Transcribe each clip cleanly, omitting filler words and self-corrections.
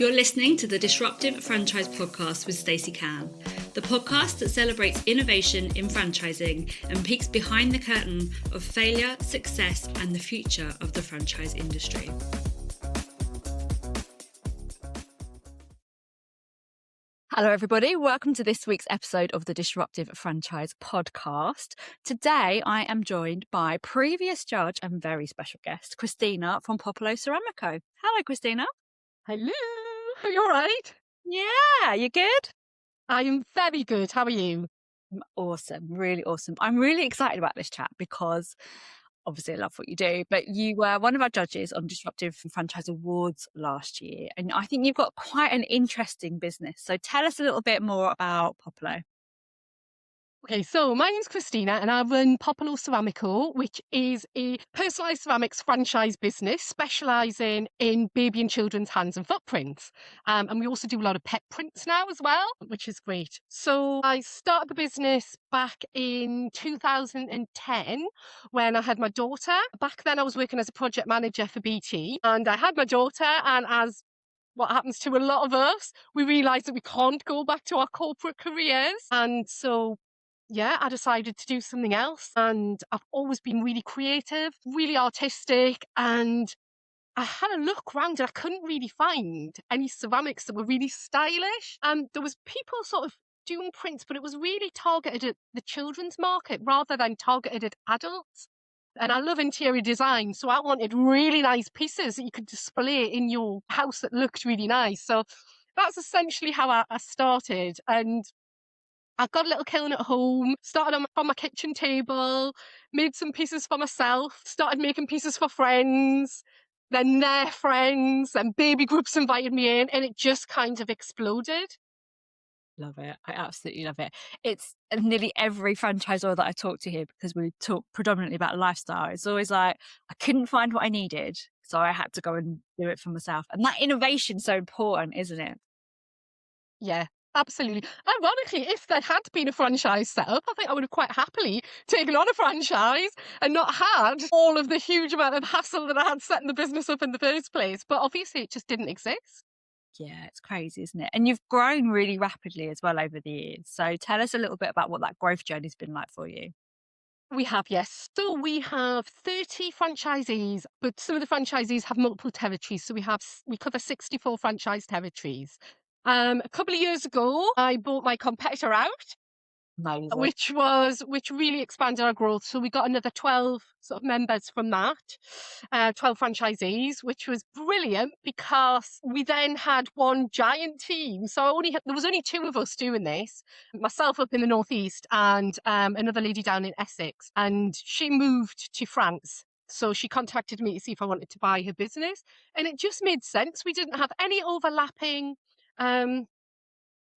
You're listening to the Disruptive Franchise Podcast with Stacey, the podcast that celebrates innovation in franchising and peeks behind the curtain of failure, success, and the future of the franchise industry. Hello, everybody. Welcome to this week's episode of the Disruptive Franchise Podcast. Today, I am joined by previous judge and very special guest, Christina from Popolo Ceramico. Hello, Christina. Hello. Are you all right? Yeah, you good? I am very good. How are you? Awesome. Really awesome. I'm really excited about this chat because obviously I love what you do, but you were one of our judges on Disruptive Franchise Awards last year. And I think you've got quite an interesting business. So tell us a little bit more about Popolo. Okay, so my name's Christina and I run Popolo Ceramico, which is a personalised ceramics franchise business specialising in baby and children's hands and footprints. And we also do a lot of pet prints now as well, which is great. So I started the business back in 2010 when I had my daughter. Back then I was working as a project manager for BT and I had my daughter, and as what happens to a lot of us, we realised that we can't go back to our corporate careers. And so I decided to do something else, and I've always been really creative, really artistic, and I had a look around and I couldn't really find any ceramics that were really stylish. And there was people sort of doing prints, but it was really targeted at the children's market rather than targeted at adults. And I love interior design, so I wanted really nice pieces that you could display in your house that looked really nice. So that's essentially how I started. And I got a little kiln at home, started on my kitchen table, made some pieces for myself, started making pieces for friends, then their friends, and baby groups invited me in, and it just kind of exploded. Love it. I absolutely love it. It's nearly every franchisor that I talk to here, because we talk predominantly about lifestyle. It's always like, I couldn't find what I needed, so I had to go and do it for myself. And that innovation's so important, isn't it? Yeah. Absolutely. Ironically, if there had been a franchise set up, I think I would have quite happily taken on a franchise and not had all of the huge amount of hassle that I had setting the business up in the first place. But obviously it just didn't exist. Yeah, it's crazy, isn't it? And you've grown really rapidly as well over the years. So tell us a little bit about what that growth journey's been like for you. We have, yes. So we have 30 franchisees, but some of the franchisees have multiple territories. So we cover 64 franchise territories. A couple of years ago, I bought my competitor out, Amazing. which really expanded our growth. So we got another 12 sort of members from that, 12 franchisees, which was brilliant because we then had one giant team. So there was only two of us doing this, myself up in the northeast and another lady down in Essex, and she moved to France. So she contacted me to see if I wanted to buy her business, and it just made sense. We didn't have any overlapping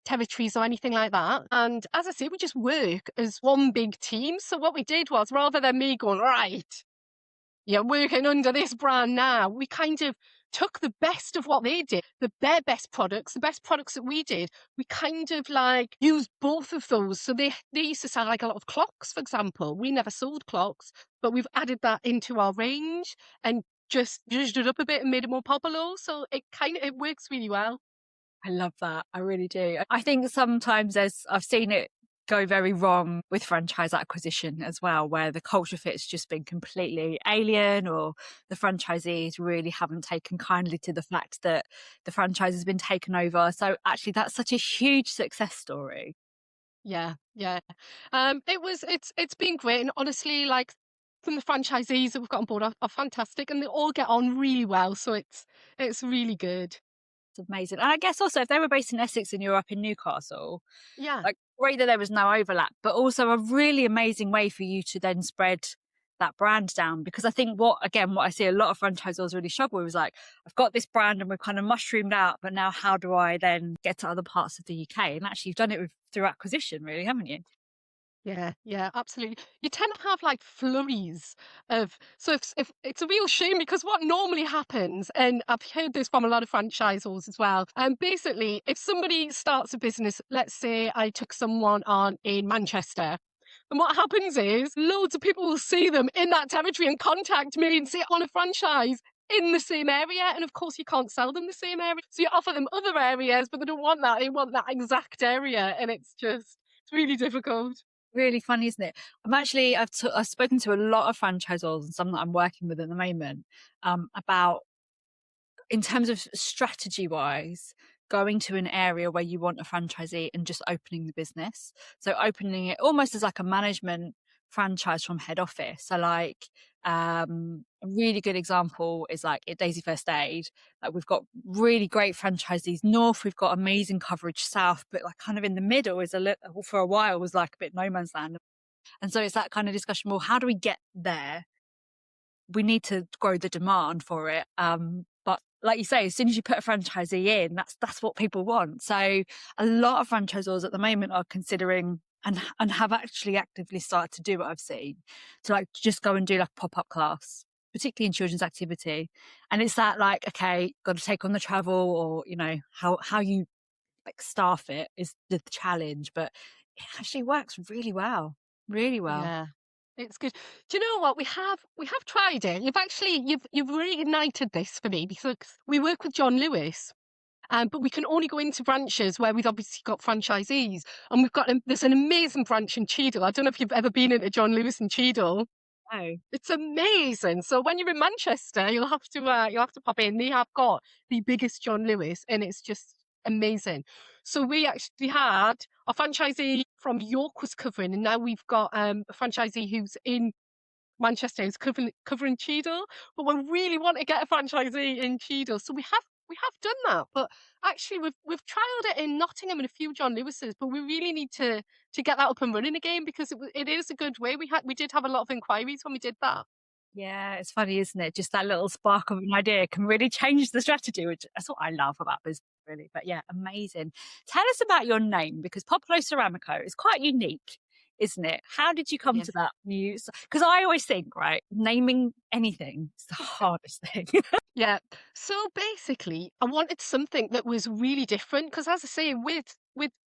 territories or anything like that. And as I say, we just work as one big team. So what we did was, rather than me going, right, you're working under this brand now, we kind of took the best of what they did, their best products, the best products that we did. We kind of like used both of those. So they used to sell like a lot of clocks, for example. We never sold clocks, but we've added that into our range and just zhuzhed it up a bit and made it more popular. So it works really well. I love that. I really do. I think sometimes I've seen it go very wrong with franchise acquisition as well, where the culture fit's just been completely alien, or the franchisees really haven't taken kindly to the fact that the franchise has been taken over. So actually that's such a huge success story. Yeah. It's been great. And honestly, like, from the franchisees that we've got on board are fantastic, and they all get on really well. So it's really good. It's amazing. And I guess also if they were based in Essex and you're up in Newcastle, Yeah. like, great that there was no overlap, but also a really amazing way for you to then spread that brand down. Because I think what I see a lot of franchisors really struggle with is like, I've got this brand and we're kind of mushroomed out, but now how do I then get to other parts of the UK? And actually you've done it through acquisition, really, haven't you? Yeah, absolutely. You tend to have like flurries of, so if it's a real shame, because what normally happens, and I've heard this from a lot of franchisors as well, and basically if somebody starts a business, let's say I took someone on in Manchester, and what happens is loads of people will see them in that territory and contact me and say, I want a franchise in the same area. And of course, you can't sell them the same area. So you offer them other areas, but they don't want that. They want that exact area. And it's really difficult. Really funny, isn't it? I've spoken to a lot of franchisors and some that I'm working with at the moment, about in terms of strategy wise, going to an area where you want a franchisee and just opening the business. So opening it almost as like a management franchise from head office. So like a really good example is like at Daisy First Aid. Like we've got really great franchisees north, we've got amazing coverage south, but like kind of in the middle is for a while was like a bit no man's land. And so it's that kind of discussion, well, how do we get there? We need to grow the demand for it. But like you say, as soon as you put a franchisee in, that's what people want. So a lot of franchisors at the moment are considering and have actually actively started to do what I've seen. To like just go and do like a pop-up class, particularly in children's activity. And it's that like, okay, got to take on the travel, or, you know, how you like staff it is the challenge, but it actually works really well. Really well. Yeah. It's good. Do you know what? We have tried it. You've reignited this for me because we work with John Lewis. But we can only go into branches where we've obviously got franchisees. And there's an amazing branch in Cheadle. I don't know if you've ever been into John Lewis in Cheadle. Oh, It's amazing. So when you're in Manchester, you'll have to pop in. They have got the biggest John Lewis, and it's just amazing. So we actually had a franchisee from York was covering, and now we've got a franchisee who's in Manchester who's covering Cheadle. But we really want to get a franchisee in Cheadle, so we have done that. But actually, we've trialed it in Nottingham and a few John Lewis's, but we really need to get that up and running again because it is a good way. We did have a lot of inquiries when we did that. yeah, it's funny, isn't it? Just that little spark of an idea can really change the strategy, which that's what I love about business, really. But yeah, amazing. Tell us about your name, because Popolo Ceramico is quite unique, isn't it? How did you come Yes. to that news? Because I always think, right, naming anything is the hardest thing. Yeah. So basically, I wanted something that was really different because, as I say, with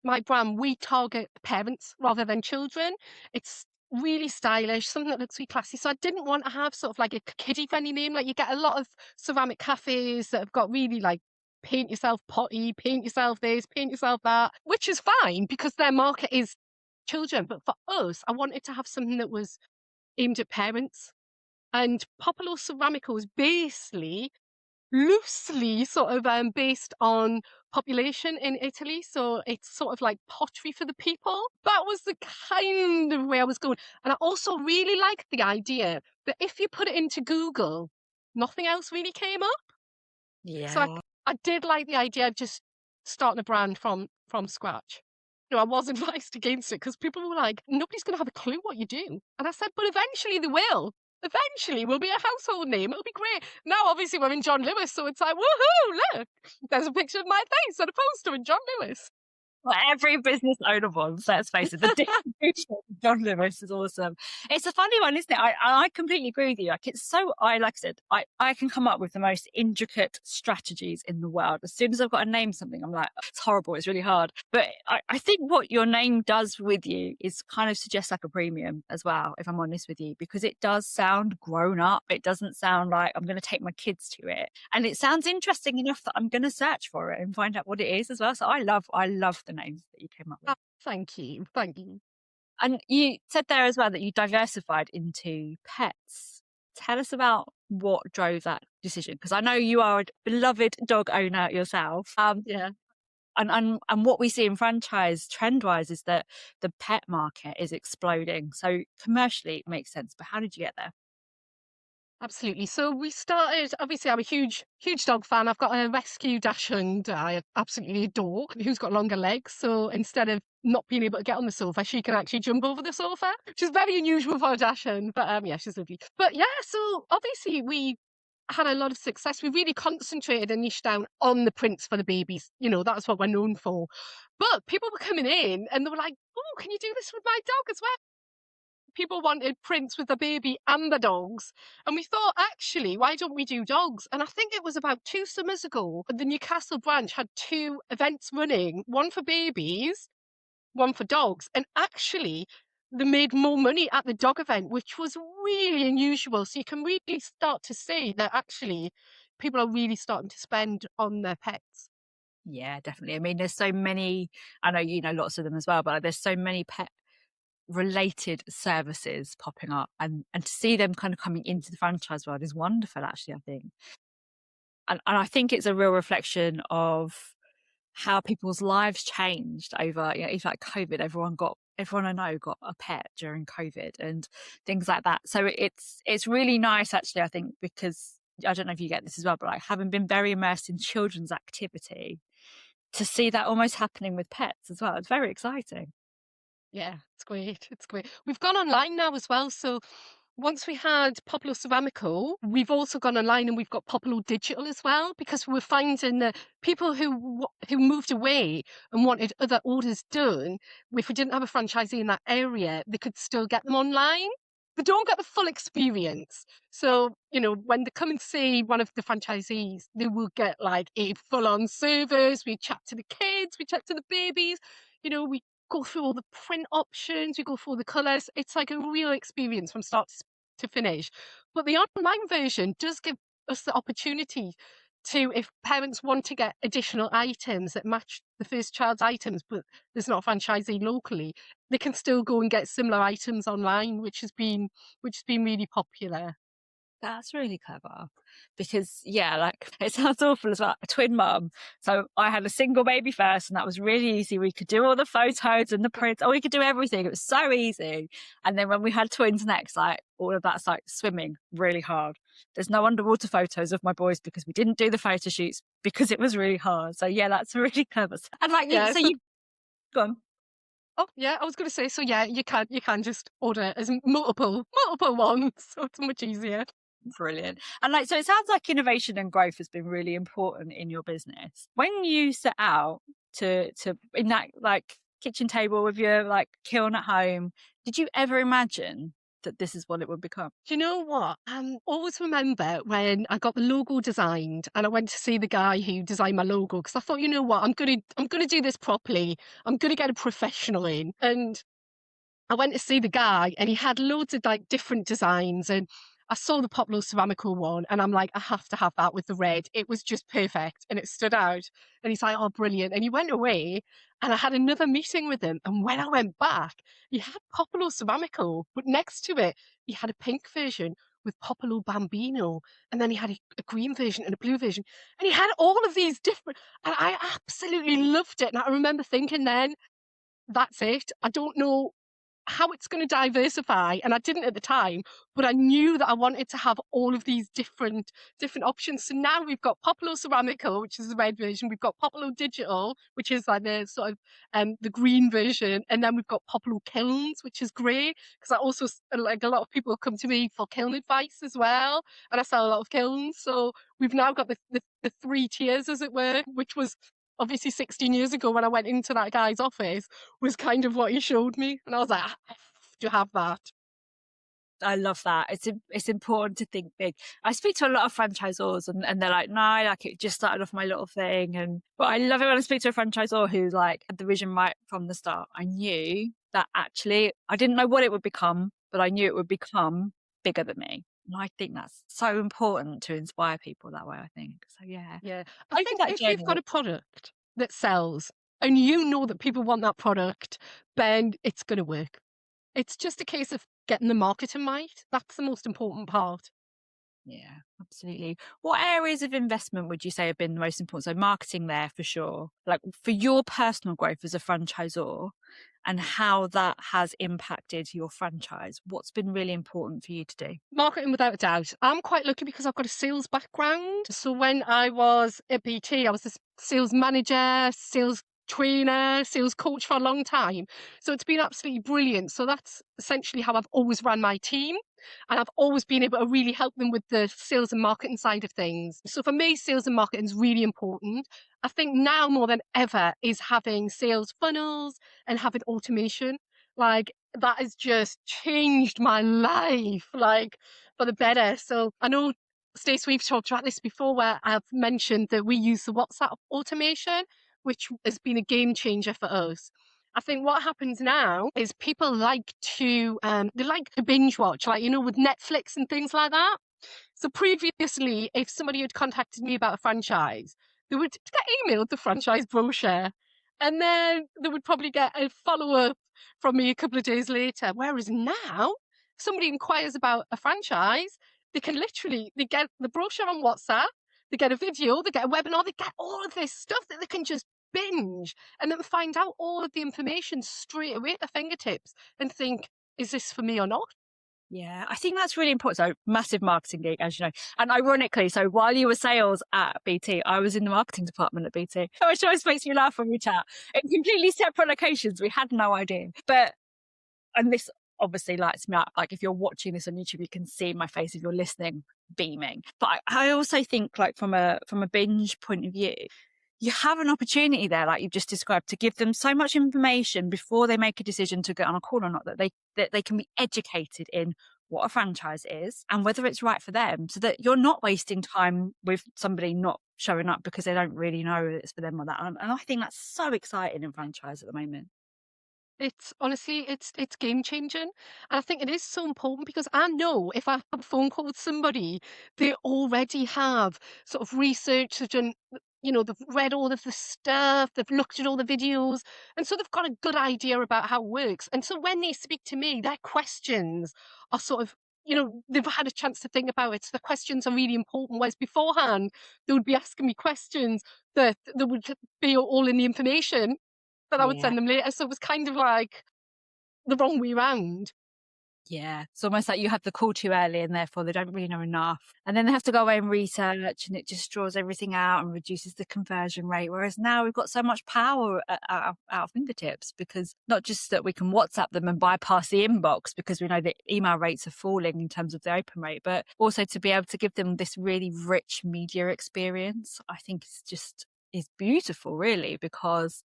my brand, we target parents rather than children. It's really stylish, something that looks really classy. So I didn't want to have sort of like a kiddie friendly name. Like you get a lot of ceramic cafes that have got really like paint yourself potty, paint yourself this, paint yourself that, which is fine because their market is children. But for us, I wanted to have something that was aimed at parents. And Popolo Ceramico is basically loosely sort of based on population in Italy. So it's sort of like pottery for the people. That was the kind of way I was going. And I also really liked the idea that if you put it into Google, nothing else really came up. So Yeah. I did like the idea of just starting a brand from scratch. You know, I was advised against it because people were like, nobody's going to have a clue what you do. And I said, but eventually they will. Eventually we'll be a household name. It'll be great. Now, obviously, we're in John Lewis. So it's like, woohoo, look, there's a picture of my face on a poster in John Lewis. Well, every business owner wants, let's face it. The distribution of John Lewis is awesome. It's a funny one, isn't it? I completely agree with you. Like it's so, like I said, I can come up with the most intricate strategies in the world. As soon as I've got to name something, I'm like, it's horrible. It's really hard. But I think what your name does with you is kind of suggest like a premium as well, if I'm honest with you, because it does sound grown up. It doesn't sound like I'm going to take my kids to it. And it sounds interesting enough that I'm going to search for it and find out what it is as well. So I love the names that you came up with. Oh, thank you. Thank you. And you said there as well that you diversified into pets. Tell us about what drove that decision, because I know you are a beloved dog owner yourself. Yeah. And what we see in franchise trend wise is that the pet market is exploding. So commercially it makes sense, but how did you get there? Absolutely. So we started, obviously, I'm a huge, huge dog fan. I've got a rescue dachshund I absolutely adore, who's got longer legs. So instead of not being able to get on the sofa, she can actually jump over the sofa, which is very unusual for a dachshund. But yeah, she's lovely. But yeah, so obviously we had a lot of success. We really concentrated and niched down on the prints for the babies. You know, that's what we're known for. But people were coming in and they were like, oh, can you do this with my dog as well? People wanted prints with the baby and the dogs. And we thought, actually, why don't we do dogs? And I think it was about 2 summers ago, the Newcastle branch had 2 events running, one for babies, one for dogs. And actually, they made more money at the dog event, which was really unusual. So you can really start to see that actually people are really starting to spend on their pets. Yeah, definitely. I mean, there's so many, I know you know lots of them as well, but there's so many pet related services popping up, and to see them kind of coming into the franchise world is wonderful, actually, I think. And I think it's a real reflection of how people's lives changed over, you know, if like COVID, everyone I know got a pet during COVID and things like that. So it's really nice, actually, I think, because I don't know if you get this as well, but like having been very immersed in children's activity, to see that almost happening with pets as well, it's very exciting. Yeah, it's great. It's great. We've gone online now as well. So once we had Popolo Ceramico, we've also gone online and we've got Popolo Digital as well, because we're finding that people who moved away and wanted other orders done, if we didn't have a franchisee in that area, they could still get them online. They don't get the full experience. So, you know, when they come and see one of the franchisees, they will get like a full-on service. We chat to the kids, we chat to the babies, you know, we go through all the print options, we go through all the colours. It's like a real experience from start to finish. But the online version does give us the opportunity to, if parents want to get additional items that match the first child's items, but there's not a franchisee locally, they can still go and get similar items online, which has been really popular. That's really clever because, yeah, like it sounds awful as well. A twin mum. So I had a single baby first, and that was really easy. We could do all the photos and the prints. Oh, we could do everything. It was so easy. And then when we had twins next, like all of that's like swimming really hard. There's no underwater photos of my boys because we didn't do the photo shoots because it was really hard. So yeah, that's really clever. And like you, Yeah, so so you gone. oh yeah, I was going to say, so yeah, you can just order as multiple ones, so it's much easier. Brilliant. And like, so it sounds like innovation and growth has been really important in your business. When you set out to in that like kitchen table with your like kiln at home, did you ever imagine that this is what it would become? Do you know what? Always remember when I got the logo designed and I went to see the guy who designed my logo, because I thought, you know what, I'm gonna do this properly. I'm gonna get a professional in. And I went to see the guy and he had loads of like different designs, and I saw the Popolo Ceramico one and I'm like, I have to have that with the red. It was just perfect and it stood out. And he's like, oh, brilliant. And he went away and I had another meeting with him. And when I went back, he had Popolo Ceramico, but next to it, he had a pink version with Popolo Bambino. And then he had a green version and a blue version. And he had all of these different, and I absolutely loved it. And I remember thinking then, that's it. I don't know how it's going to diversify, and I didn't at the time, but I knew that I wanted to have all of these different options. So now we've got Popolo Ceramico, which is the red version. We've got Popolo Digital, which is like the sort of the green version, and then we've got Popolo Kilns, which is great because I also like a lot of people come to me for kiln advice as well, and I sell a lot of kilns. So we've now got the three tiers, as it were, which was obviously 16 years ago when I went into that guy's office, was kind of what he showed me. And I was like, I have to have that. I love that. It's important to think big. I speak to a lot of franchisors and they're like, no, like it just started off my little thing. And but I love it when I speak to a franchisor who's like had the vision right from the start. I knew that actually I didn't know what it would become, but I knew it would become bigger than me. And I think that's so important to inspire people that way, I think. So yeah. Yeah. I I think think that if you've journey. got a product that sells and you know that people want that product, then it's going to work. It's just a case of getting the marketing right. That's the most important part. Yeah, absolutely. What areas of investment would you say have been the most important? So marketing there for sure, like for your personal growth as a franchisor and how that has impacted your franchise. What's been really important for you to do? Marketing, without a doubt. I'm quite lucky because I've got a sales background. So when I was at BT, I was a sales manager, sales trainer, sales coach for a long time. So it's been absolutely brilliant. So that's essentially how I've always run my team. And I've always been able to really help them with the sales and marketing side of things. So for me, sales and marketing is really important. I think now more than ever is having sales funnels and having automation. Like that has just changed my life, like for the better. So I know, Stacey, we've talked about this before, where I've mentioned that we use the WhatsApp automation, which has been a game changer for us. I think what happens now is people like to they like to binge watch, like, you know, with Netflix and things like that. So previously, if somebody had contacted me about a franchise, they would get emailed the franchise brochure, and then they would probably get a follow-up from me a couple of days later. Whereas now, if somebody inquires about a franchise, they get the brochure on WhatsApp, they get a video, they get a webinar, they get all of this stuff that they can just binge and then find out all of the information straight away at their fingertips and think, is this for me or not? Yeah, I think that's really important. So massive marketing geek, as you know. And ironically, so while you were sales at BT, I was in the marketing department at BT, which always makes me laugh when we chat. In completely separate locations. We had no idea. And this obviously lights me up. Like if you're watching this on YouTube, you can see my face. If you're listening, beaming. But I also think like from a binge point of view, you have an opportunity there, like you've just described, to give them so much information before they make a decision to get on a call or not, that they can be educated in what a franchise is and whether it's right for them, so that you're not wasting time with somebody not showing up because they don't really know that it's for them or that. And I think that's so exciting in franchise at the moment. It's honestly, it's game changing. And I think it is so important because I know if I have a phone call with somebody, they already have sort of research, they've done, you know, they've read all of the stuff, they've looked at all the videos, and so they've got a good idea about how it works. And so when they speak to me, their questions are sort of, you know, they've had a chance to think about it. So the questions are really important. Whereas beforehand, they would be asking me questions that would be all in the information that I would Yeah. send them later. So it was kind of like the wrong way round. Yeah, it's almost like you had the call too early and therefore they don't really know enough. And then they have to go away and research and it just draws everything out and reduces the conversion rate. Whereas now we've got so much power at our fingertips, because not just that we can WhatsApp them and bypass the inbox because we know that email rates are falling in terms of the open rate, but also to be able to give them this really rich media experience, I think is beautiful, really, because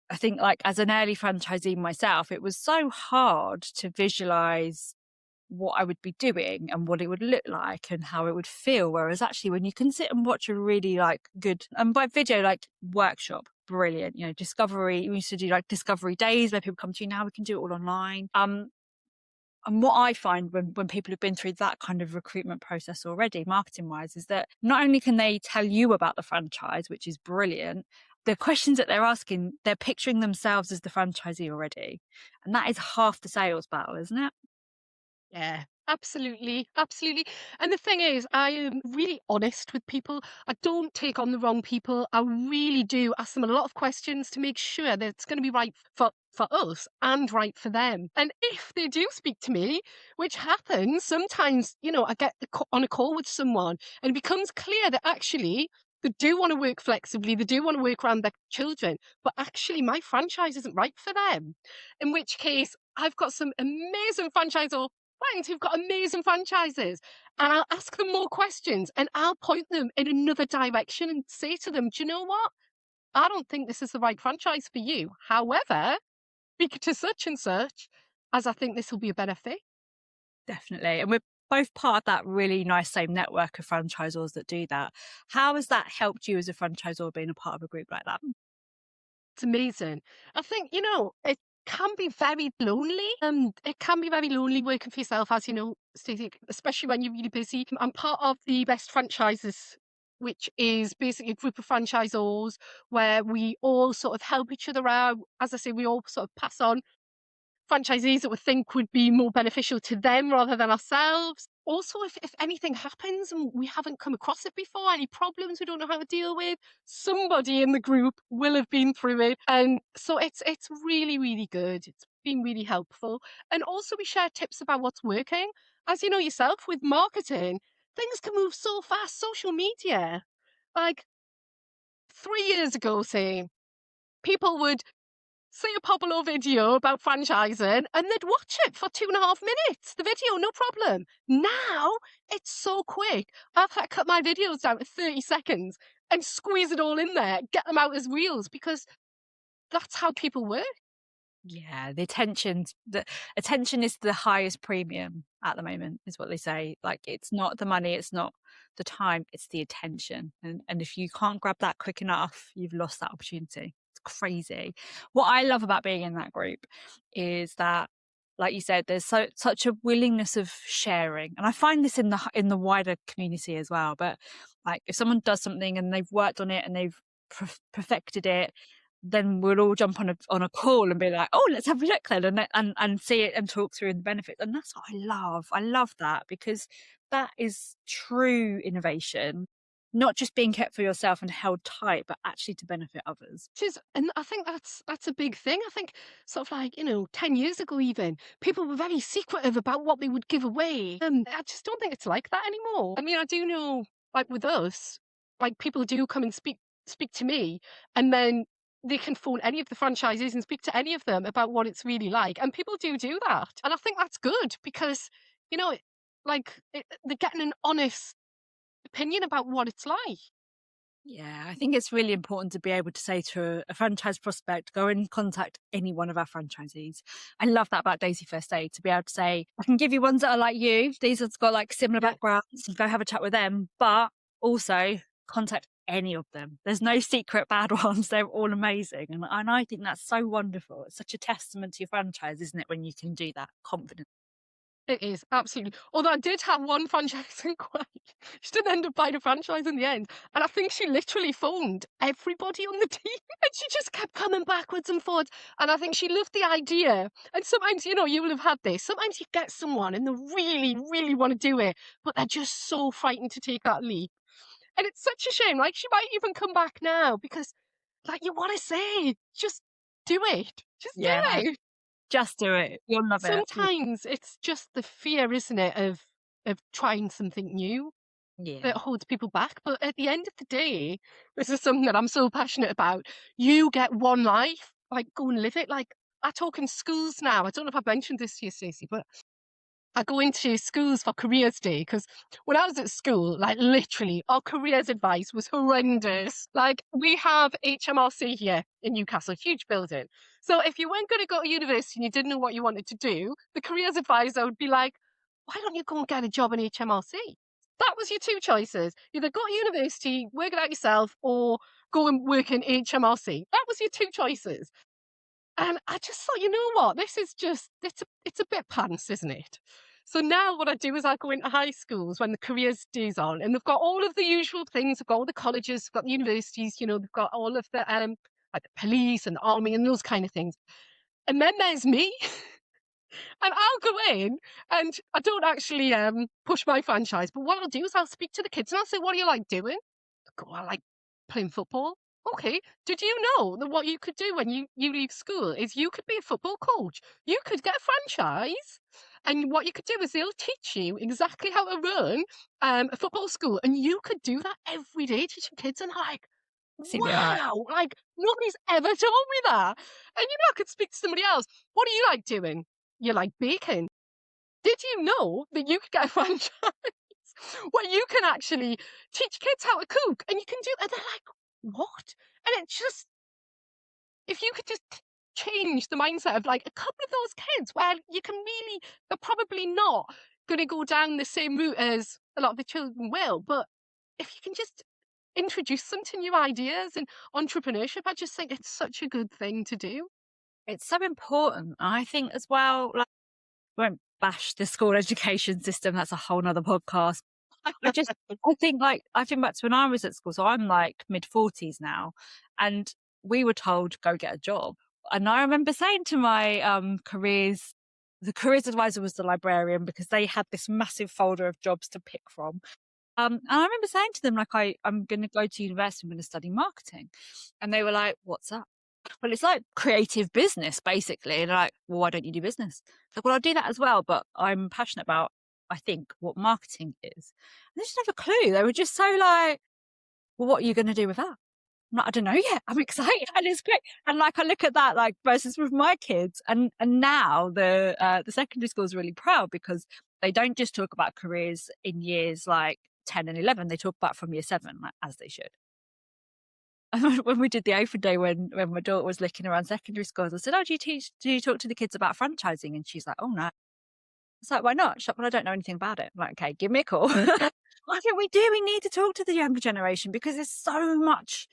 I think, like, as an early franchisee myself, it was so hard to visualize what I would be doing and what it would look like and how it would feel. Whereas actually, when you can sit and watch a really like good, and by video, like workshop, brilliant, you know, discovery, we used to do like discovery days where people come to you. Now we can do it all online. And what I find when people have been through that kind of recruitment process already, marketing wise, is that not only can they tell you about the franchise, which is brilliant, the questions that they're asking, they're picturing themselves as the franchisee already. And that is half the sales battle, isn't it? Yeah, absolutely, absolutely. And the thing is, I am really honest with people. I don't take on the wrong people. I really do ask them a lot of questions to make sure that it's going to be right for us and right for them. And if they do speak to me, which happens sometimes, you know, I get on a call with someone and it becomes clear that actually they do want to work flexibly, they do want to work around their children, but actually my franchise isn't right for them. In which case, I've got some amazing franchisor friends who've got amazing franchises, and I'll ask them more questions and I'll point them in another direction and say to them, do you know what? I don't think this is the right franchise for you. However, speak to such and such, as I think this will be a better fit. Definitely. And we're both part of that really nice same network of franchisors that do that. How has that helped you as a franchisor being a part of a group like that? It's amazing. I think, you know, it can be very lonely. It can be very lonely working for yourself, as you know, Stacey, especially when you're really busy. I'm part of the Best Franchises, which is basically a group of franchisors where we all sort of help each other out. As I say, we all sort of pass on franchisees that we think would be more beneficial to them rather than ourselves. Also, if anything happens and we haven't come across it before, any problems we don't know how to deal with, somebody in the group will have been through it. And so it's really, really good. It's been really helpful. And also we share tips about what's working. As you know yourself, with marketing, things can move so fast. Social media, like 3 years ago, say, people would see a Popolo video about franchising and they'd watch it for 2.5 minutes. The video, no problem. Now it's so quick. I've had to cut my videos down to 30 seconds and squeeze it all in there, get them out as reels because that's how people work. Yeah, the attention is the highest premium at the moment, is what they say. Like, it's not the money, it's not the time, it's the attention. And if you can't grab that quick enough, you've lost that opportunity. It's crazy. What I love about being in that group is that, like you said, there's such a willingness of sharing, and I find this in the wider community as well. But like, if someone does something and they've worked on it and they've perfected it, then we'll all jump on a call and be like, oh, let's have a look then, and see it and talk through the benefits. And that's what I love. I love that, because that is true innovation, not just being kept for yourself and held tight, but actually to benefit others. And I think that's a big thing. I think sort of like, 10 years ago even, people were very secretive about what they would give away. I just don't think it's like that anymore. I mean, I do know, like with us, like people do come and speak to me, and then they can phone any of the franchises and speak to any of them about what it's really like. And people do that. And I think that's good because, they're getting an honest opinion about what it's like. Yeah, I think it's really important to be able to say to a franchise prospect, go and contact any one of our franchisees. I love that about Daisy First Aid, to be able to say, I can give you ones that are like you. These have got like similar backgrounds, and go have a chat with them, but also contact any of them. There's no secret bad ones. They're all amazing. And I think that's so wonderful. It's such a testament to your franchise, isn't it, when you can do that confidently? It is, absolutely. Although I did have one franchise inquiry. She didn't end up buying a franchise in the end. And I think she literally phoned everybody on the team. And she just kept coming backwards and forwards. And I think she loved the idea. And sometimes, you will have had this. Sometimes you get someone and they really, really want to do it, but they're just so frightened to take that leap. And it's such a shame. Like, she might even come back now because, like, you want to say, just do it. Just do it. Just do it. You'll love it. Sometimes it's just the fear, isn't it, of trying something new that holds people back. But at the end of the day, this is something that I'm so passionate about. You get one life, like, go and live it. Like, I talk in schools now. I don't know if I've mentioned this to you, Stacey, but I go into schools for Careers Day because when I was at school, like literally, our careers advice was horrendous. Like, we have HMRC here in Newcastle, huge building. So if you weren't going to go to university and you didn't know what you wanted to do, the careers advisor would be like, why don't you go and get a job in HMRC? That was your two choices. Either go to university, work it out yourself, or go and work in HMRC. That was your two choices. And I just thought, you know what? This is just, it's a bit pants, isn't it? So now what I do is I go into high schools when the careers day's on, and they've got all of the usual things. They've got all the colleges, they've got the universities, they've got all of the like the police and the army and those kind of things. And then there's me. And I'll go in and I don't actually push my franchise, but what I'll do is I'll speak to the kids and I'll say, what do you like doing? They go, I like playing football. Okay, did you know that what you could do when you leave school is you could be a football coach? You could get a franchise, and what you could do is they'll teach you exactly how to run a football school, and you could do that every day teaching kids. And I'm like, wow, like nobody's ever told me that. And I could speak to somebody else. What do you like doing? You like baking. Did you know that you could get a franchise where you can actually teach kids how to cook, and you can do, and they're like, what? And it's just, if you could just change the mindset of like a couple of those kids where you can really, they're probably not going to go down the same route as a lot of the children will, but if you can just introduce them to new ideas and entrepreneurship, I just think it's such a good thing to do. It's so important. I think as well, like, won't bash the school education system. That's a whole nother podcast. I think back to when I was at school. So I'm like mid-40s now, and we were told, go get a job. And I remember saying to my the careers advisor was the librarian, because they had this massive folder of jobs to pick from. And I remember saying to them, like, I'm going to go to university, I'm going to study marketing. And they were like, what's that? Well, it's like creative business, basically. And they're like, well, why don't you do business? Like, well, I'll do that as well, but I'm passionate about, I think, what marketing is. And they just have a clue. They were just so like, well, what are you going to do with that? I'm like, I don't know yet. I'm excited. And it's great. And like, I look at that, like, versus with my kids. And now the secondary school is really proud, because they don't just talk about careers in years like 10 and 11. They talk about from year 7, like, as they should. When we did the open day, when my daughter was looking around secondary schools, I said, oh, do you talk to the kids about franchising? And she's like, oh, no. It's like, why not? She's like, well, I don't know anything about it. I'm like, okay, give me a call. I think we need to talk to the younger generation, because there's so much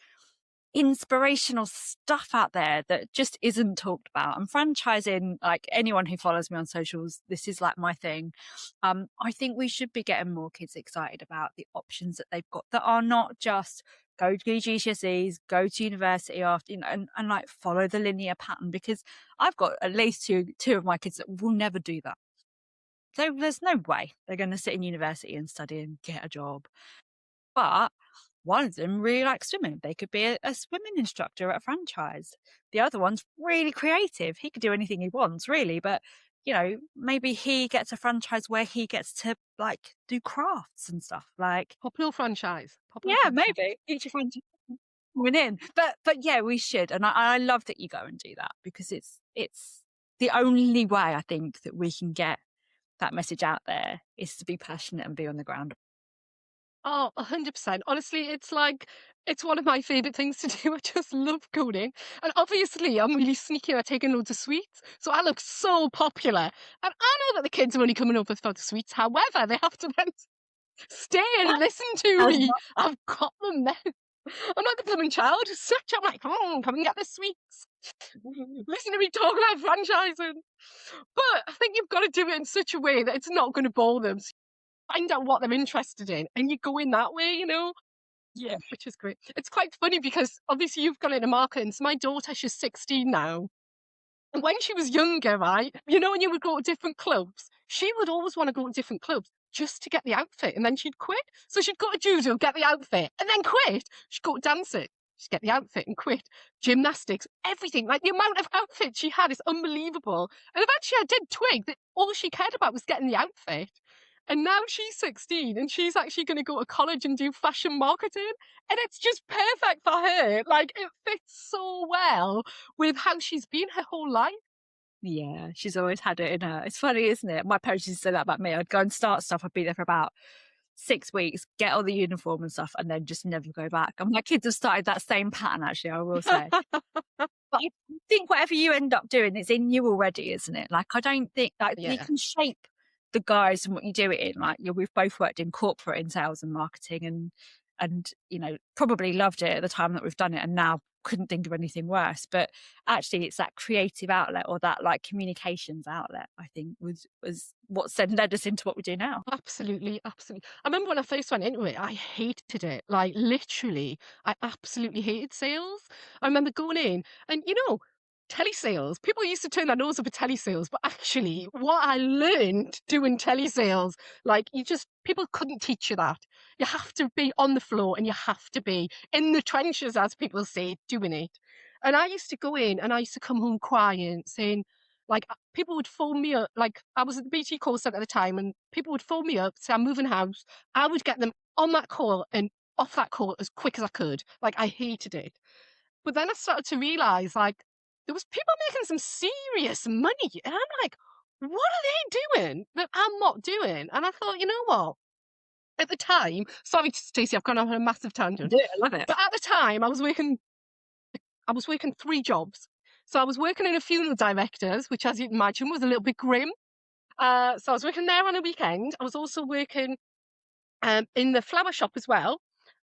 inspirational stuff out there that just isn't talked about. And franchising, like anyone who follows me on socials, this is like my thing. I think we should be getting more kids excited about the options that they've got that are not just go to GCSEs, go to university after, and like follow the linear pattern, because I've got at least two of my kids that will never do that. So there's no way they're going to sit in university and study and get a job. But one of them really likes swimming. They could be a swimming instructor at a franchise. The other one's really creative. He could do anything he wants, really. But, maybe he gets a franchise where he gets to like do crafts and stuff. Like, Popolo franchise. yeah, maybe each franchise win in. But yeah, we should. And I love that you go and do that, because it's the only way I think that we can get that message out there is to be passionate and be on the ground. Oh, 100%. Honestly, it's one of my favourite things to do. I just love coding. And obviously, I'm really sneaky at taking loads of sweets. So I look so popular. And I know that the kids are only coming over for the sweets. However, they have to then stay and listen to me. I've got them then. I'm not the blooming child who's such. I'm like, come and get the sweets. Listen to me talk about franchising. But I think you've got to do it in such a way that it's not going to bore them. So find out what they're interested in and you go in that way, Yeah. which is great. It's quite funny because obviously you've gone into marketing. So my daughter, she's 16 now. And when she was younger, right, when you would go to different clubs, she would always want to go to different clubs just to get the outfit, and then she'd quit. So she'd go to judo, get the outfit, and then quit. She'd go to dancing, she'd get the outfit and quit. Gymnastics, everything. Like the amount of outfits she had is unbelievable. And eventually I did twig that all she cared about was getting the outfit. And now she's 16 and she's actually going to go to college and do fashion marketing. And it's just perfect for her. Like it fits so well with how she's been her whole life. Yeah, she's always had it in her. It's funny, isn't it? My parents used to say that about me. I'd go and start stuff. I'd be there for about 6 weeks, get all the uniform and stuff, and then just never go back. And my kids have started that same pattern, actually, I will say. But I think whatever you end up doing, it's in you already, isn't it? Like, I don't think you can shape the guys and what you do it in. Like, we've both worked in corporate, in sales and marketing, and probably loved it at the time that we've done it, and now couldn't think of anything worse. But actually, it's that creative outlet or that like communications outlet, I think, was what led us into what we do now. Absolutely, absolutely. I remember when I first went into it, I hated it. Like literally, I absolutely hated sales. I remember going in and telesales. People used to turn their nose up at telesales, but actually what I learned doing telesales, people couldn't teach you that. You have to be on the floor and you have to be in the trenches, as people say, doing it. And I used to go in and I used to come home crying, saying, people would phone me up, I was at the BT call centre at the time, and people would phone me up, say I'm moving house. I would get them on that call and off that call as quick as I could. I hated it. But then I started to realise, there was people making some serious money. And I'm like, what are they doing that I'm not doing? And I thought, you know what? At the time, sorry, Stacey, I've gone on a massive tangent. Yeah, I love it. But at the time, I was working 3 jobs. So I was working in a funeral directors, which, as you can imagine, was a little bit grim. So I was working there on a weekend. I was also working in the flower shop as well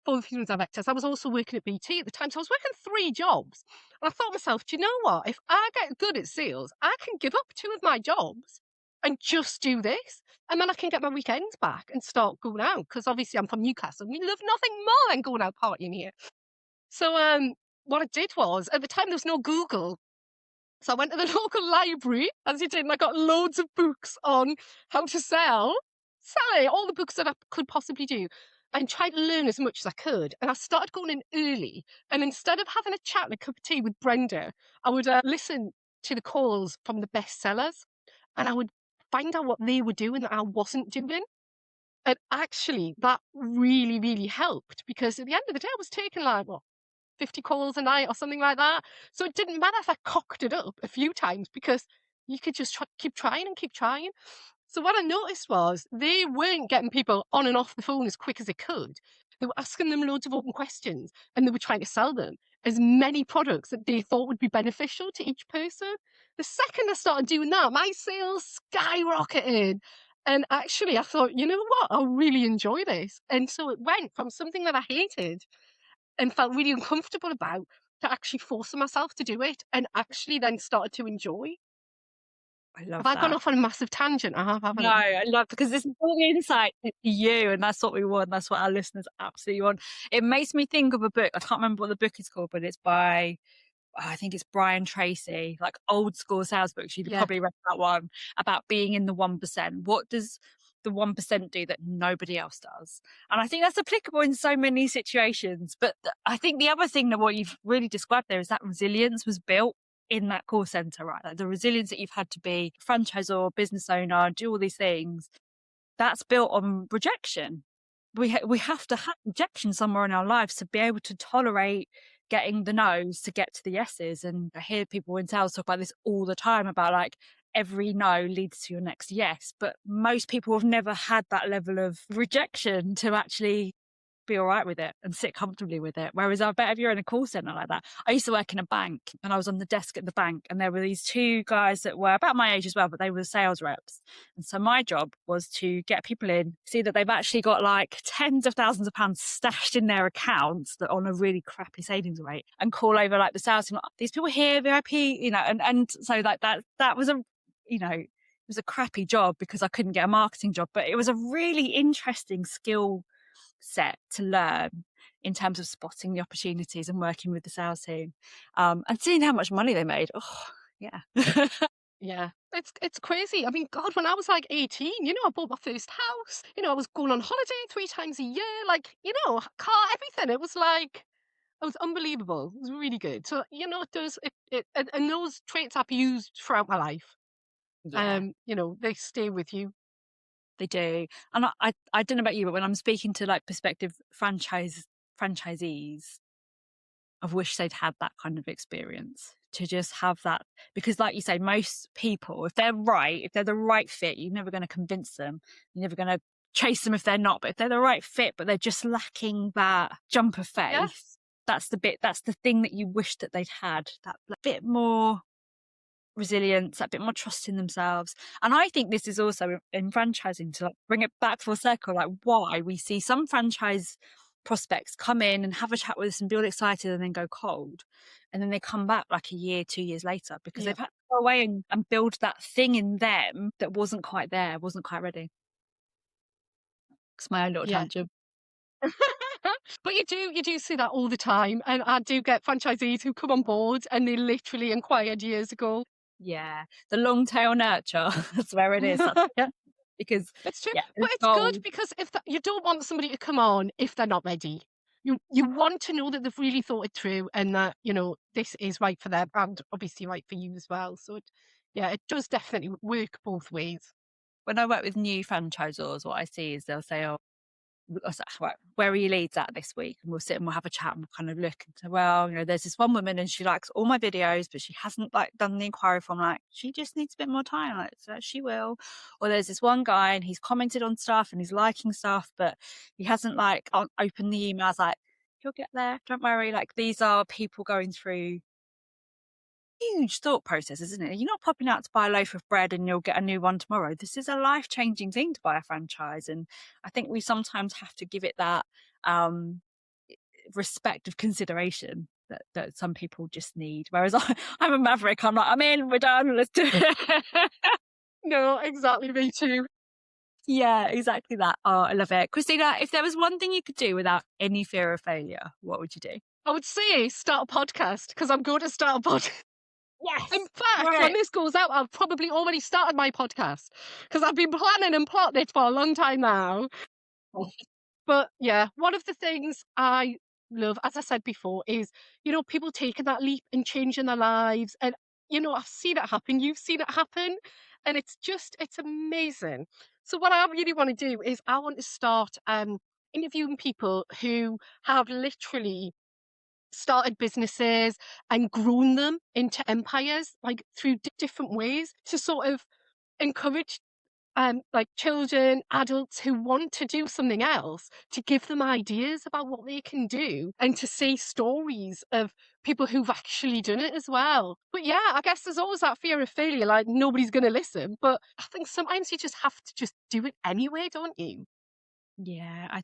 for the funeral directors. I was also working at BT at the time. So I was working 3 jobs. And I thought to myself, do you know what? If I get good at sales, I can give up 2 of my jobs and just do this. And then I can get my weekends back and start going out. Because obviously I'm from Newcastle. We love nothing more than going out partying here. So what I did was, at the time there was no Google. So I went to the local library, as you did, and I got loads of books on how to sell all the books that I could possibly do, and tried to learn as much as I could. And I started going in early. And instead of having a chat and a cup of tea with Brenda, I would listen to the calls from the best sellers, and I would find out what they were doing that I wasn't doing. And actually, that really, really helped, because at the end of the day, I was taking 50 calls a night or something like that. So it didn't matter if I cocked it up a few times, because you could just keep trying and keep trying. So what I noticed was they weren't getting people on and off the phone as quick as they could. They were asking them loads of open questions, and they were trying to sell them as many products that they thought would be beneficial to each person. The second I started doing that, my sales skyrocketed. And actually I thought, you know what, I'll really enjoy this. And so it went from something that I hated and felt really uncomfortable about, to actually forcing myself to do it and actually then started to enjoy. I Have love I gone that. off on a massive tangent? I have, haven't No, I? I love because this is all the insight to you, and that's what we want. That's what our listeners absolutely want. It makes me think of a book. I can't remember what the book is called, but it's by I think it's Brian Tracy, like old school sales books. You'd Yeah. probably read that one about being in the 1%. What does the 1% do that nobody else does? And I think that's applicable in so many situations. But I think the other thing that what you've really described there is that resilience was built in that call center, right? Like the resilience that you've had to be a franchisor, business owner, do all these things, that's built on rejection. We have to have rejection somewhere in our lives to be able to tolerate getting the no's to get to the yeses. And I hear people in sales talk about this all the time about like every no leads to your next yes. But most people have never had that level of rejection to actually be all right with it and sit comfortably with it. Whereas I bet if you're in a call center like that, I used to work in a bank and I was on the desk at the bank and there were these two guys that were about my age as well, but they were sales reps. And so my job was to get people in, see that they've actually got like tens of thousands of pounds stashed in their accounts that on a really crappy savings rate, and call over like the sales team, like, these people here, VIP, and so like that was it was a crappy job because I couldn't get a marketing job, but it was a really interesting skill set to learn in terms of spotting the opportunities and working with the sales team, and seeing how much money they made. Oh, yeah. Yeah, it's crazy. I mean, God, when I was like 18, I bought my first house. I was going on holiday 3 times a year, like, car, everything. It was like, it was unbelievable. It was really good. So, it does, and those traits I've used throughout my life. Yeah, They stay with you. they do. And I don't know about you, but when I'm speaking to like prospective franchisees, I wish they'd had that kind of experience to just have that, because like you say, most people, if they're the right fit, you're never going to convince them. You're never going to chase them if they're not, but if they're the right fit, but they're just lacking that jump of faith, Yes. that's the thing that you wish that they'd had, that bit more resilience, that bit more trust in themselves. And I think this is also in franchising, to like bring it back full circle, like why we see some franchise prospects come in and have a chat with us and be all excited and then go cold. And then they come back like a year, 2 years later, because Yeah. they've had to go away and build that thing in them that wasn't quite there, wasn't quite ready. It's my own little Yeah. tangent. But you do see that all the time. And I do get franchisees who come on board and they literally inquired years ago. Yeah. The long tail nurture. That's where it is. Yeah. Because It's true, yeah, but it's it's good gold. because you don't want somebody to come on if they're not ready. You want to know that they've really thought it through and that this is right for them and obviously right for you as well. So it does definitely work both ways. When I work with new franchisors, what I see is they'll say, "Oh, right, where are your leads at this week?" And we'll sit and we'll have a chat and we'll kind of look and say, "Well, there's this one woman and she likes all my videos, but she hasn't like done the inquiry form. Like, she just needs a bit more time. Like, so she will." Or there's this one guy and he's commented on stuff and he's liking stuff, but he hasn't like opened the emails. Like, he'll get there. Don't worry. Like, these are people going through huge thought process, isn't it? You're not popping out to buy a loaf of bread and you'll get a new one tomorrow. This is a life-changing thing to buy a franchise. And I think we sometimes have to give it that respect of consideration that some people just need. Whereas I'm a maverick. I'm like, I'm in, we're done, let's do it. No, exactly, me too. Yeah, exactly that. Oh, I love it. Christina, if there was one thing you could do without any fear of failure, what would you do? I would say start a podcast because I'm going to start a podcast. Yes. In fact, when Right. this goes out, I've probably already started my podcast because I've been planning and plotting it for a long time now. But yeah, one of the things I love, as I said before, is, people taking that leap and changing their lives. And, I've seen it happen. You've seen it happen. And it's amazing. So what I really want to do is I want to start interviewing people who have literally started businesses and grown them into empires, like through different ways to sort of encourage like children, adults who want to do something else, to give them ideas about what they can do and to see stories of people who've actually done it as well. But yeah, I guess there's always that fear of failure, like nobody's going to listen. But I think sometimes you just have to just do it anyway, don't you? Yeah,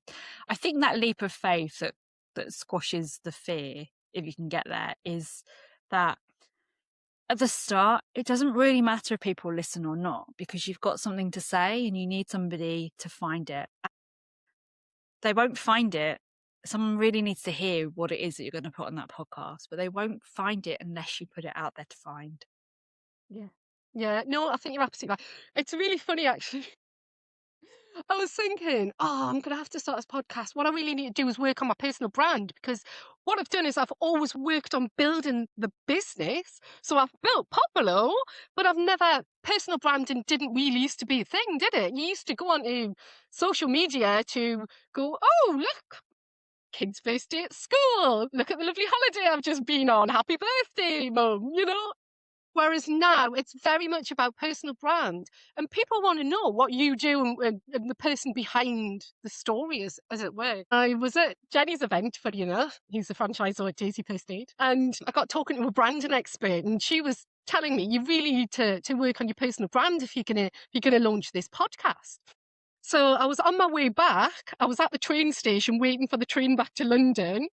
I think that leap of faith that that squashes the fear, if you can get there, is that at the start, it doesn't really matter if people listen or not, because you've got something to say and you need somebody to find it. They won't find it. Someone really needs to hear what it is that you're going to put on that podcast, but they won't find it unless you put it out there to find. Yeah. Yeah. No, I think you're absolutely right. It's really funny, actually. I was thinking, oh, I'm going to have to start this podcast. What I really need to do is work on my personal brand, because what I've done is I've always worked on building the business. So I've built Popolo, but personal branding didn't really used to be a thing, did it? You used to go onto social media to go, oh, look, kid's first day at school. Look at the lovely holiday I've just been on. Happy birthday, mum, you know? Whereas now it's very much about personal brand, and people want to know what you do and the person behind the story, as it were. I was at Jenny's event, funny enough. He's a franchisor at Daisy First Aid, and I got talking to a branding expert, and she was telling me you really need to work on your personal brand if you're gonna launch this podcast. So I was on my way back. I was at the train station waiting for the train back to London.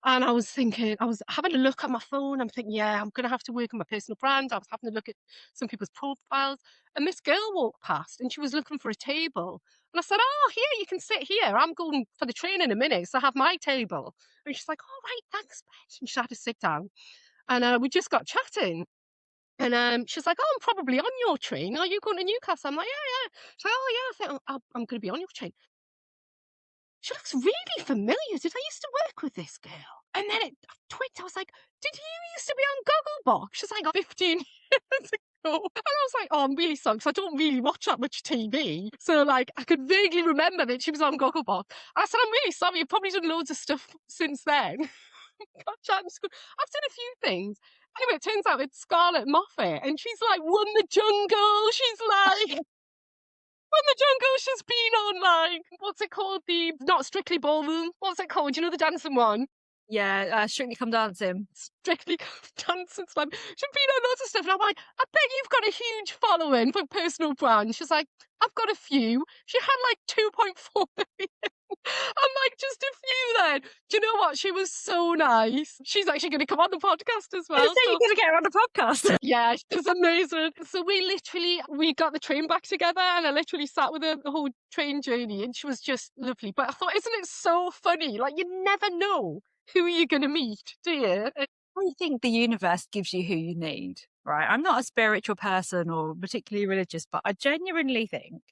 And I was thinking, I was having a look at my phone. I'm thinking, yeah, I'm going to have to work on my personal brand. I was having a look at some people's profiles. And this girl walked past and she was looking for a table. And I said, oh, here, you can sit here. I'm going for the train in a minute. So I have my table. And she's like, oh, right, thanks, Beth. And she had to sit down. And we just got chatting. And she's like, oh, I'm probably on your train. Are you going to Newcastle? I'm like, yeah, yeah. She's like, oh, yeah, I think I'm going to be on your train. She looks really familiar. Did I used to work with this girl? And then I twigged. I was like, did you used to be on Gogglebox? She's like, 15 years ago. And I was like, oh, I'm really sorry, because I don't really watch that much TV. So, like, I could vaguely remember that she was on Gogglebox. I said, I'm really sorry. You've probably done loads of stuff since then. Got chatting school. I've done a few things. Anyway, it turns out it's Scarlett Moffat. And she's like, won the jungle. She's like... From the jungle, she's been on, like, what's it called? Not Strictly Ballroom. What's it called? You know, the dancing one? Yeah, Strictly Come Dancing. Strictly Come Dancing. She's been on lots of stuff. And I'm like, I bet you've got a huge following for personal brand. She's like, I've got a few. She had like 2.4 million. I'm like, just a few then. Do you know what? She was so nice. She's actually going to come on the podcast as well. So you're going to get her on the podcast. Yeah, she's amazing. So we got the train back together, and I literally sat with her the whole train journey, and she was just lovely. But I thought, isn't it so funny? Like, you never know who you're going to meet, do you? I think the universe gives you who you need, right? I'm not a spiritual person or particularly religious, but I genuinely think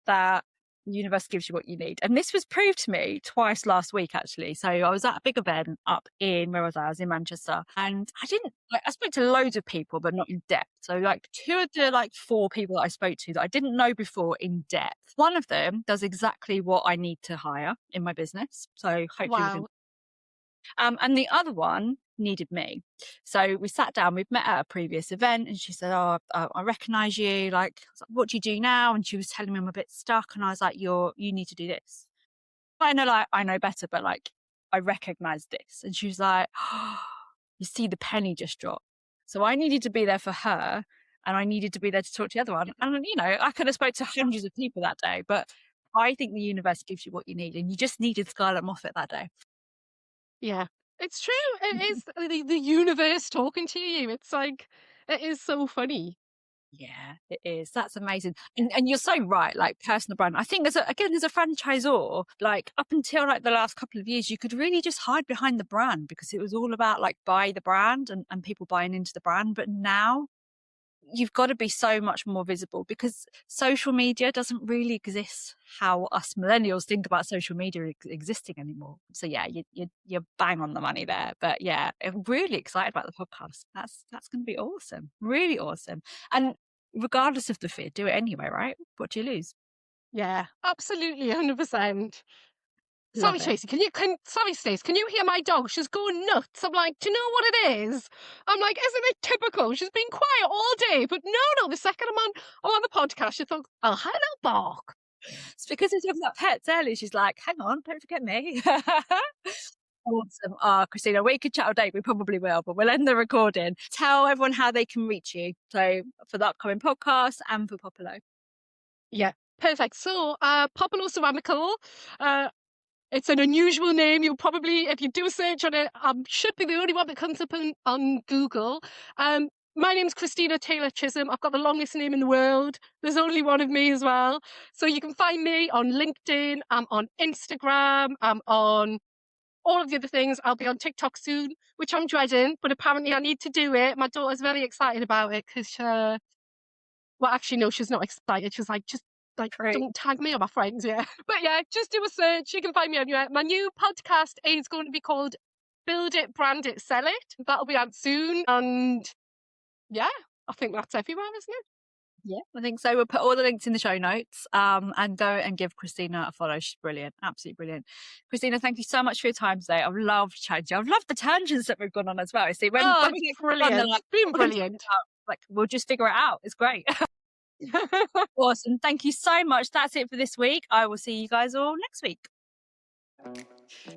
that the universe gives you what you need. And this was proved to me twice last week, actually. So I was at a big event up in, where was I? I was in Manchester, and I spoke to loads of people, but not in depth. So like 2 of the 4 people that I spoke to that I didn't know before in depth. One of them does exactly what I need to hire in my business. So hopefully we can... and the other one needed me. So we sat down, we've met at a previous event, and she said, oh, I recognise you. Like, I was like, what do you do now? And she was telling me I'm a bit stuck. And I was like, you need to do this. I know better, but like, I recognise this. And she was like, oh, you see, the penny just dropped. So I needed to be there for her, and I needed to be there to talk to the other one. And, you know, I could have spoke to hundreds of people that day, but I think the universe gives you what you need, and you just needed Scarlett Moffat that day. Yeah, it's true. It is the universe talking to you. It's like, it is so funny. Yeah, it is. That's amazing. And you're so right, like personal brand. I think as a franchisor, like up until like the last couple of years, you could really just hide behind the brand because it was all about like buy the brand and people buying into the brand. But now you've got to be so much more visible because social media doesn't really exist how us millennials think about social media existing anymore. So yeah, you're bang on the money there. But yeah, I'm really excited about the podcast. That's going to be awesome, really awesome. And regardless of the fear, do it anyway, right? What do you lose? Yeah, absolutely, 100%. Love Sorry, it. Stacey, sorry, Stacey, can you hear my dog? She's going nuts. I'm like, do you know what it is? I'm like, isn't it typical? She's been quiet all day, but no, the second I'm on the podcast, she thought, oh, hello, bark. It's because it's talking about pets earlier. She's like, hang on, don't forget me. Awesome. Christina, we could chat all day. We probably will, but we'll end the recording. Tell everyone how they can reach you. So for the upcoming podcast and for Popolo. Yeah, perfect. So, Popolo Ceramico, It's an unusual name. You'll probably, if you do a search on it, should be the only one that comes up on Google. My name's Christina Taylor-Chisholm. I've got the longest name in the world. There's only one of me as well. So you can find me on LinkedIn. I'm on Instagram. I'm on all of the other things. I'll be on TikTok soon, which I'm dreading, but apparently I need to do it. My daughter's very excited about it because, well, actually, no, she's not excited. She's like, just like, Great. don't tag me or my friends, yeah. But yeah, just do a search. You can find me anywhere. My new podcast is going to be called Build It, Brand It, Sell It. That'll be out soon. And yeah, I think that's everywhere, isn't it? Yeah, I think so. We'll put all the links in the show notes, and go and give Christina a follow. She's brilliant, absolutely brilliant. Christina, thank you so much for your time today. I've loved chatting to you. I've loved the tangents that we've gone on as well. See, when we get brilliant. fun, like, It's been brilliant. Like, we'll just figure it out. It's great. Awesome. Thank you so much. That's it for this week. I will see you guys all next week.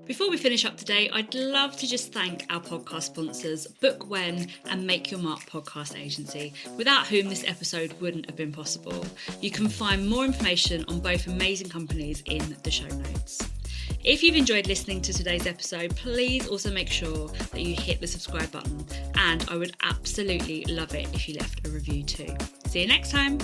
Before we finish up today, I'd love to just thank our podcast sponsors, Book When and Make Your Mark Podcast Agency, without whom this episode wouldn't have been possible. You can find more information on both amazing companies in the show notes. If you've enjoyed listening to today's episode, please also make sure that you hit the subscribe button, and I would absolutely love it if you left a review too. See you next time.